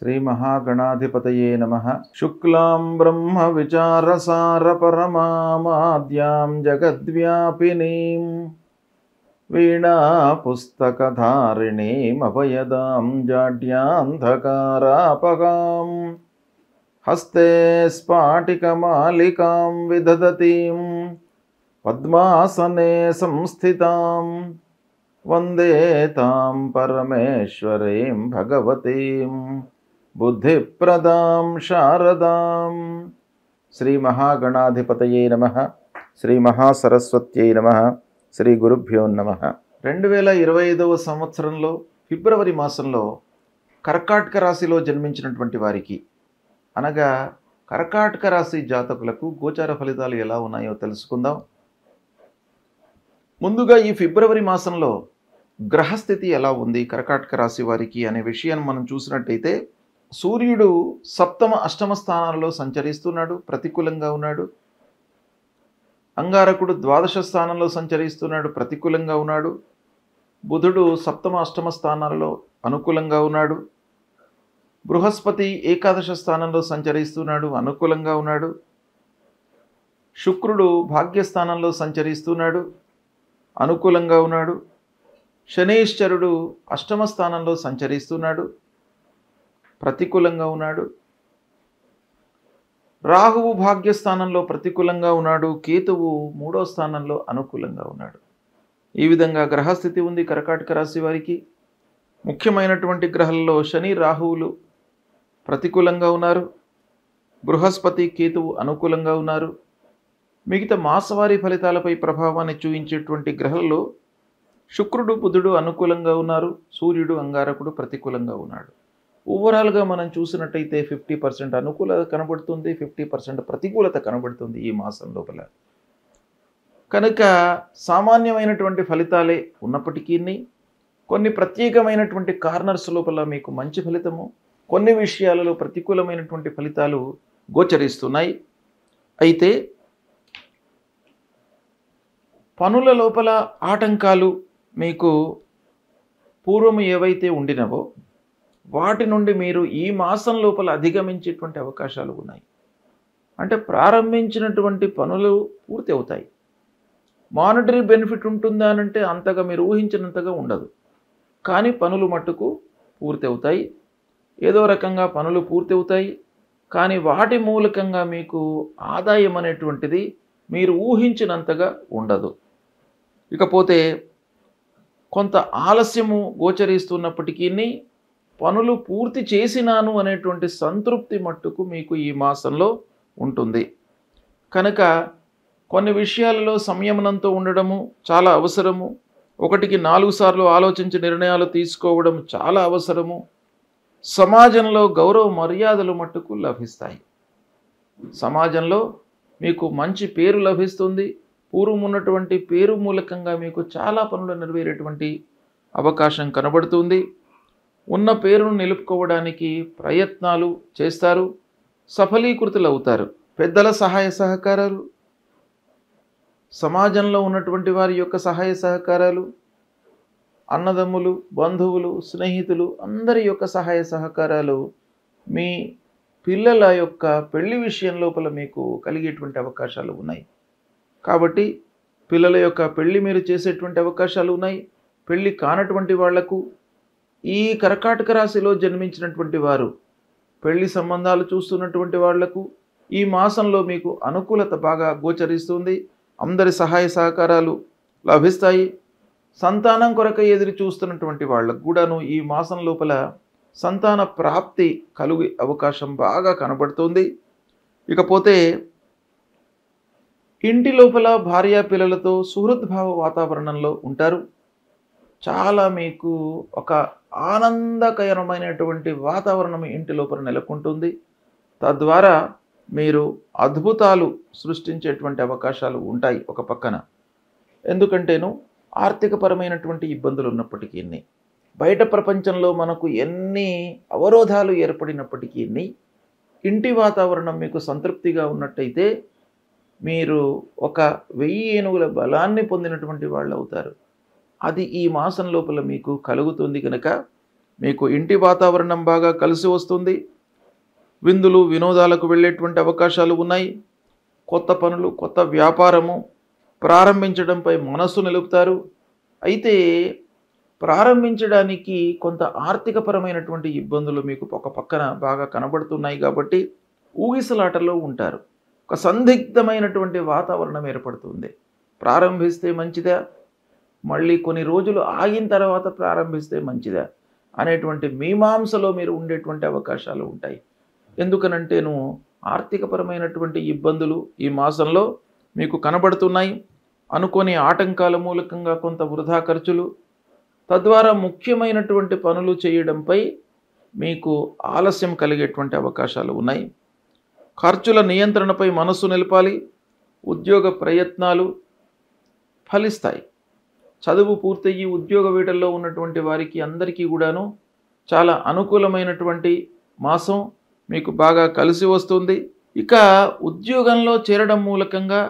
శ్రీ మహాగణాధిపతయే నమః. శుక్లాం బ్రహ్మ విచారసార పరమామాద్యాం జగద్వ్యాపినీం వీణా పుస్తకధారిణీం అభయదాం జాడ్యాంధకారాపగాం హస్తే స్ఫాటికమాలికాం విదధతీం పద్మాసనే సంస్థితాం వందే తాం పరమేశ్వరీం భగవతీం బుద్ధిప్రదాం శారదాం. శ్రీ మహాగణాధిపతయే నమః. శ్రీ మహాసరస్వత్యై నమః. శ్రీ గురుభ్యో నమః. 2025వ సంవత్సరంలో ఫిబ్రవరి మాసంలో కర్కాటక రాశిలో జన్మించినటువంటి వారికి, అనగా కర్కాటక రాశి జాతకులకు గోచార ఫలితాలు ఎలా ఉన్నాయో తెలుసుకుందాం. ముందుగా ఈ ఫిబ్రవరి మాసంలో గ్రహస్థితి ఎలా ఉంది కర్కాటక రాశి వారికి అనే విషయాన్ని మనం చూసినట్టయితే, సూర్యుడు సప్తమ అష్టమ స్థానాలలో సంచరిస్తున్నాడు, ప్రతికూలంగా ఉన్నాడు. అంగారకుడు ద్వాదశ స్థానంలో సంచరిస్తున్నాడు, ప్రతికూలంగా ఉన్నాడు. బుధుడు సప్తమ అష్టమ స్థానాలలో అనుకూలంగా ఉన్నాడు. బృహస్పతి ఏకాదశ స్థానంలో సంచరిస్తున్నాడు, అనుకూలంగా ఉన్నాడు. శుక్రుడు భాగ్యస్థానంలో సంచరిస్తున్నాడు, అనుకూలంగా ఉన్నాడు. శనీశ్వరుడు అష్టమ స్థానంలో సంచరిస్తున్నాడు, ప్రతికూలంగా ఉన్నాడు. రాహువు భాగ్యస్థానంలో ప్రతికూలంగా ఉన్నాడు. కేతువు మూడో స్థానంలో అనుకూలంగా ఉన్నాడు. ఈ విధంగా గ్రహస్థితి ఉంది కర్కాటక రాశి వారికి. ముఖ్యమైనటువంటి గ్రహాలలో శని రాహువులు ప్రతికూలంగా ఉన్నారు. బృహస్పతి కేతువు అనుకూలంగా ఉన్నారు. మిగతా మాసవారీ ఫలితాలపై ప్రభావాన్ని చూపించేటువంటి గ్రహాలలో శుక్రుడు బుధుడు అనుకూలంగా ఉన్నారు. సూర్యుడు అంగారకుడు ప్రతికూలంగా ఉన్నాడు. ఓవరాల్గా మనం చూసినట్టయితే 50% అనుకూలత కనబడుతుంది, 50% ప్రతికూలత కనబడుతుంది ఈ మాసం లోపల. కనుక సామాన్యమైనటువంటి ఫలితాలే ఉన్నప్పటికీ కొన్ని ప్రత్యేకమైనటువంటి కార్నర్స్ లోపల మీకు మంచి ఫలితము, కొన్ని విషయాలలో ప్రతికూలమైనటువంటి ఫలితాలు గోచరిస్తున్నాయి. అయితే పనుల లోపల ఆటంకాలు మీకు పూర్వము ఏవైతే ఉండినవో వాటి నుండి మీరు ఈ మాసం లోపల అధిగమించేటువంటి అవకాశాలు ఉన్నాయి. అంటే ప్రారంభించినటువంటి పనులు పూర్తి అవుతాయి. మానిటరీ బెనిఫిట్ ఉంటుందా అంటే అంతగా మీరు ఊహించినంతగా ఉండదు, కానీ పనులు మట్టుకు పూర్తి అవుతాయి. ఏదో రకంగా పనులు పూర్తి అవుతాయి, కానీ వాటి మూలకంగా మీకు ఆదాయం అనేటువంటిది మీరు ఊహించినంతగా ఉండదు. ఇకపోతే కొంత ఆలస్యము గోచరిస్తున్నప్పటికీ పనులు పూర్తి చేసినాను అనేటువంటి సంతృప్తి మట్టుకు మీకు ఈ మాసంలో ఉంటుంది. కనుక కొన్ని విషయాలలో సంయమనంతో ఉండడము చాలా అవసరము. 1కి 4 సార్లు ఆలోచించి నిర్ణయాలు తీసుకోవడం చాలా అవసరము. సమాజంలో గౌరవ మర్యాదలు మట్టుకు లభిస్తాయి. సమాజంలో మీకు మంచి పేరు లభిస్తుంది. పూర్వం ఉన్నటువంటి పేరు మూలకంగా మీకు చాలా పనులు నెరవేరేటువంటి అవకాశం కనబడుతుంది. ఉన్న పేరును నిలుపుకోవడానికి ప్రయత్నాలు చేస్తారు, సఫలీకృతులు అవుతారు. పెద్దల సహాయ సహకారాలు, సమాజంలో ఉన్నటువంటి వారి యొక్క సహాయ సహకారాలు, అన్నదమ్ములు, బంధువులు, స్నేహితులు అందరి యొక్క సహాయ సహకారాలు మీ పిల్లల యొక్క పెళ్లి విషయం లోపల మీకు కలిగేటువంటి అవకాశాలు ఉన్నాయి. కాబట్టి పిల్లల యొక్క పెళ్లి మీరు చేసేటువంటి అవకాశాలు ఉన్నాయి. పెళ్లి కానటువంటి వాళ్లకు, ఈ కర్కాటక రాశిలో జన్మించినటువంటి వారు పెళ్లి సంబంధాలు చూస్తున్నటువంటి వాళ్లకు ఈ మాసంలో మీకు అనుకూలత బాగా గోచరిస్తుంది. అందరి సహాయ సహకారాలు లభిస్తాయి. సంతానం కొరకై ఎదురు చూస్తున్నటువంటి వాళ్లకు కూడాను ఈ మాసం లోపల సంతాన ప్రాప్తి కలిగే అవకాశం బాగా కనబడుతుంది. ఇకపోతే ఇంటి లోపల భార్యా పిల్లలతో సుహృద్భావ వాతావరణంలో ఉంటారు. చాలా మీకు ఒక ఆనందకరమైనటువంటి వాతావరణం ఇంటి లోపల నెలకొంటుంది. తద్వారా మీరు అద్భుతాలు సృష్టించేటువంటి అవకాశాలు ఉంటాయి ఒక పక్కన. ఎందుకంటేను ఆర్థికపరమైనటువంటి ఇబ్బందులు ఉన్నప్పటికీ, బయట ప్రపంచంలో మనకు ఎన్ని అవరోధాలు ఏర్పడినప్పటికీ ఇంటి వాతావరణం మీకు సంతృప్తిగా ఉన్నట్టయితే మీరు ఒక 1000 ఏనుగుల బలాన్ని పొందినటువంటి వాళ్ళు అవుతారు. అది ఈ మాసం లోపల మీకు కలుగుతుంది. కనుక మీకు ఇంటి వాతావరణం బాగా కలిసి వస్తుంది. విందులు వినోదాలకు వెళ్ళేటువంటి అవకాశాలు ఉన్నాయి. కొత్త పనులు, కొత్త వ్యాపారము ప్రారంభించడంపై మనస్సు నిలుపుతారు. అయితే ప్రారంభించడానికి కొంత ఆర్థికపరమైనటువంటి ఇబ్బందులు మీకు ఒక పక్కన బాగా కనబడుతున్నాయి కాబట్టి ఊగిసలాటలో ఉంటారు. ఒక సందిగ్ధమైనటువంటి వాతావరణం ఏర్పడుతుంది. ప్రారంభిస్తే మంచిదా, మళ్ళీ కొన్ని రోజులు ఆగిన తర్వాత ప్రారంభిస్తే మంచిదా అనేటువంటి మీమాంసలో మీరు ఉండేటువంటి అవకాశాలు ఉంటాయి. ఎందుకనంటేను ఆర్థికపరమైనటువంటి ఇబ్బందులు ఈ మాసంలో మీకు కనబడుతున్నాయి. అనుకోని ఆటంకాల మూలకంగా కొంత వృధా ఖర్చులు, తద్వారా ముఖ్యమైనటువంటి పనులు చేయడంపై మీకు ఆలస్యం కలిగేటువంటి అవకాశాలు ఉన్నాయి. ఖర్చుల నియంత్రణపై మనస్సు నిలపాలి. ఉద్యోగ ప్రయత్నాలు ఫలిస్తాయి. చదువు పూర్తయ్యి ఉద్యోగ వేటల్లో ఉన్నటువంటి వారికి అందరికీ కూడాను చాలా అనుకూలమైనటువంటి మాసం మీకు బాగా కలిసి వస్తుంది. ఇక ఉద్యోగంలో చేరడం మూలకంగా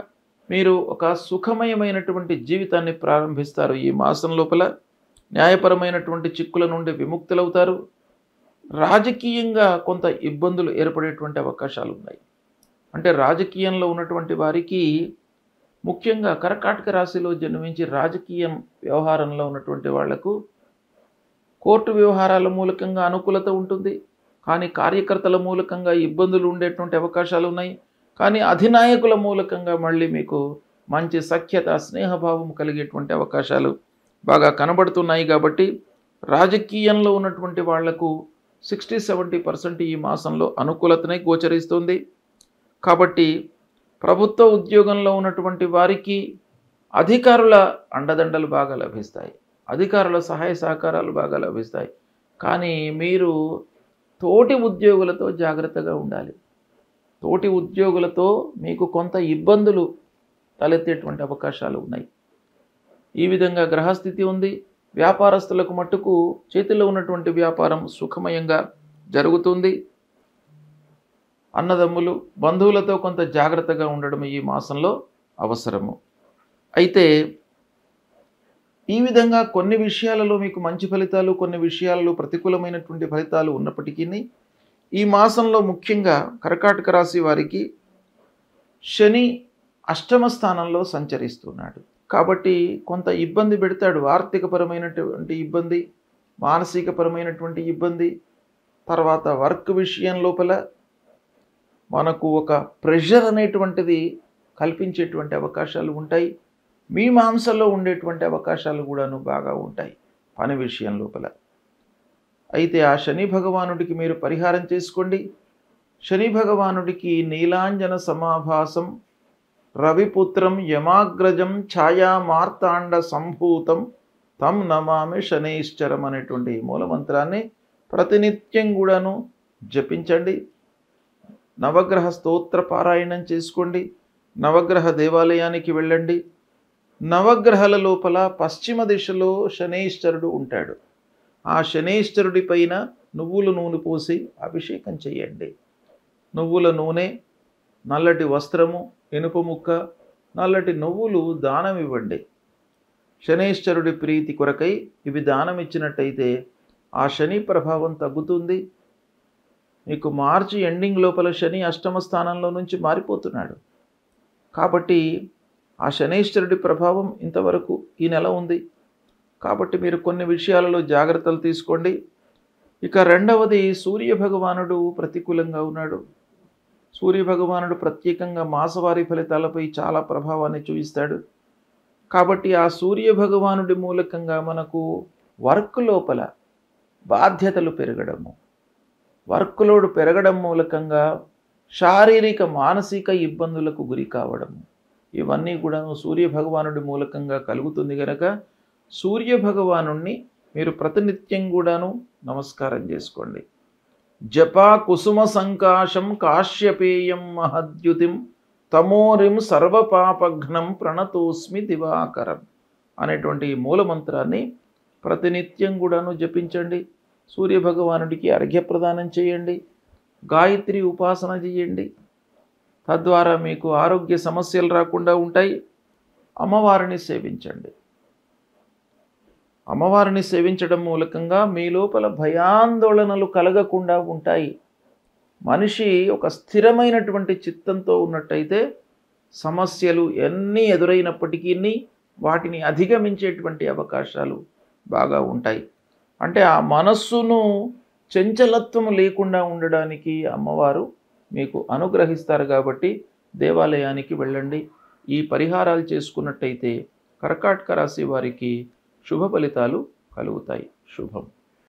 మీరు ఒక సుఖమయమైనటువంటి జీవితాన్ని ప్రారంభిస్తారు. ఈ మాసం లోపల న్యాయపరమైనటువంటి చిక్కుల నుండి విముక్తులవుతారు. రాజకీయంగా కొంత ఇబ్బందులు ఏర్పడేటువంటి అవకాశాలు ఉన్నాయి. అంటే రాజకీయంలో ఉన్నటువంటి వారికి, ముఖ్యంగా కర్కాటక రాశిలో జన్మించి రాజకీయం వ్యవహారంలో ఉన్నటువంటి వాళ్లకు కోర్టు వ్యవహారాల మూలకంగా అనుకూలత ఉంటుంది. కానీ కార్యకర్తల మూలకంగా ఇబ్బందులు ఉండేటువంటి అవకాశాలు ఉన్నాయి. కానీ అధినాయకుల మూలకంగా మళ్ళీ మీకు మంచి సఖ్యత, స్నేహభావం కలిగేటువంటి అవకాశాలు బాగా కనబడుతున్నాయి. కాబట్టి రాజకీయంలో ఉన్నటువంటి వాళ్లకు 60-70% ఈ మాసంలో అనుకూలతనే గోచరిస్తుంది. కాబట్టి ప్రభుత్వ ఉద్యోగంలో ఉన్నటువంటి వారికి అధికారుల అండదండలు బాగా లభిస్తాయి. అధికారుల సహాయ సహకారాలు బాగా లభిస్తాయి. కానీ మీరు తోటి ఉద్యోగులతో జాగ్రత్తగా ఉండాలి. తోటి ఉద్యోగులతో మీకు కొంత ఇబ్బందులు తలెత్తేటువంటి అవకాశాలు ఉన్నాయి. ఈ విధంగా గ్రహస్థితి ఉంది. వ్యాపారస్తులకు మట్టుకు చేతిలో ఉన్నటువంటి వ్యాపారం సుఖమయంగా జరుగుతుంది. అన్నదమ్ములు, బంధువులతో కొంత జాగ్రత్తగా ఉండడం ఈ మాసంలో అవసరము. అయితే ఈ విధంగా కొన్ని విషయాలలో మీకు మంచి ఫలితాలు, కొన్ని విషయాలలో ప్రతికూలమైనటువంటి ఫలితాలు ఉన్నప్పటికీ ఈ మాసంలో ముఖ్యంగా కర్కాటక రాశి వారికి శని అష్టమ స్థానంలో సంచరిస్తున్నాడు. కాబట్టి కొంత ఇబ్బంది పెడతాడు. ఆర్థికపరమైనటువంటి ఇబ్బంది, మానసికపరమైనటువంటి ఇబ్బంది, తర్వాత వర్క్ విషయం లోపల మనకు ఒక ప్రెషర్ అనేటువంటిది కల్పించేటువంటి అవకాశాలు ఉంటాయి. మీ మాంసంలో ఉండేటువంటి అవకాశాలు కూడాను బాగా ఉంటాయి పని విషయం లోపల. అయితే ఆ శని భగవానుడికి మీరు పరిహారం చేసుకోండి. శని భగవానుడికి నీలాంజన సమాభాసం రవిపుత్రం యమాగ్రజం ఛాయా మార్తాండ సంభూతం తం నమామి శనైశ్చరం అనేటువంటి మూలమంత్రాన్ని ప్రతినిత్యం కూడాను జపించండి. నవగ్రహ స్తోత్ర పారాయణం చేసుకోండి. నవగ్రహ దేవాలయానికి వెళ్ళండి. నవగ్రహాల లోపల పశ్చిమ దిశలో శనైశ్చరుడు ఉంటాడు. ఆ శనైశ్చరుడి పైన నువ్వుల నూనె పోసి అభిషేకం చేయండి. నువ్వుల నూనె, నల్లటి వస్త్రము, ఇనుప ముక్క, నల్లటి నువ్వులు దానం ఇవ్వండి. శనైశ్చరుడి ప్రీతి కొరకై ఇవి దానం ఇచ్చినట్టయితే ఆ శని ప్రభావం తగ్గుతుంది. మీకు మార్చి ఎండింగ్ లోపల శని అష్టమ స్థానంలో నుంచి మారిపోతున్నాడు. కాబట్టి ఆ శనైశ్వరుడి ప్రభావం ఇంతవరకు ఈ నెల ఉంది. కాబట్టి మీరు కొన్ని విషయాలలో జాగ్రత్తలు తీసుకోండి. ఇక రెండవది, సూర్యభగవానుడు ప్రతికూలంగా ఉన్నాడు. సూర్యభగవానుడు ప్రత్యేకంగా మాసవారీ ఫలితాలపై చాలా ప్రభావాన్ని చూపిస్తాడు. కాబట్టి ఆ సూర్యభగవానుడి మూలకంగా మనకు వర్క్ లోపల బాధ్యతలు పెరగడము, వర్క్ లోడ్ పెరగడం మూలకంగా శారీరక మానసిక ఇబ్బందులకు గురి కావడము, ఇవన్నీ కూడా సూర్యభగవానుడి మూలకంగా కలుగుతుంది. కనుక సూర్యభగవానుణ్ణి మీరు ప్రతినిత్యం కూడాను నమస్కారం చేసుకోండి. జపా కుసుమ సంకాశం కాశ్యపేయం మహద్యుతిం తమోరిం సర్వపాపఘ్నం ప్రణతోస్మి దివాకరం అనేటువంటి మూలమంత్రాన్ని ప్రతినిత్యం కూడాను జపించండి. సూర్యభగవానుడికి అర్ఘ్యప్రదానం చేయండి. గాయత్రి ఉపాసన చేయండి. తద్వారా మీకు ఆరోగ్య సమస్యలు రాకుండా ఉంటాయి. అమ్మవారిని సేవించండి. అమ్మవారిని సేవించడం మూలకంగా మీ లోపల భయాందోళనలు కలగకుండా ఉంటాయి. మనిషి ఒక స్థిరమైనటువంటి చిత్తంతో ఉన్నట్టయితే సమస్యలు ఎన్ని ఎదురైనప్పటికీ వాటిని అధిగమించేటువంటి అవకాశాలు బాగా ఉంటాయి. అంటే ఆ మనస్సును చంచలత్వం లేకుండా ఉండడానికి అమ్మవారు మీకు అనుగ్రహిస్తారు. కాబట్టి దేవాలయానికి వెళ్ళండి. ఈ పరిహారాలు చేసుకున్నట్టయితే కర్కాటక రాశి వారికి శుభ ఫలితాలు కలుగుతాయి. శుభం.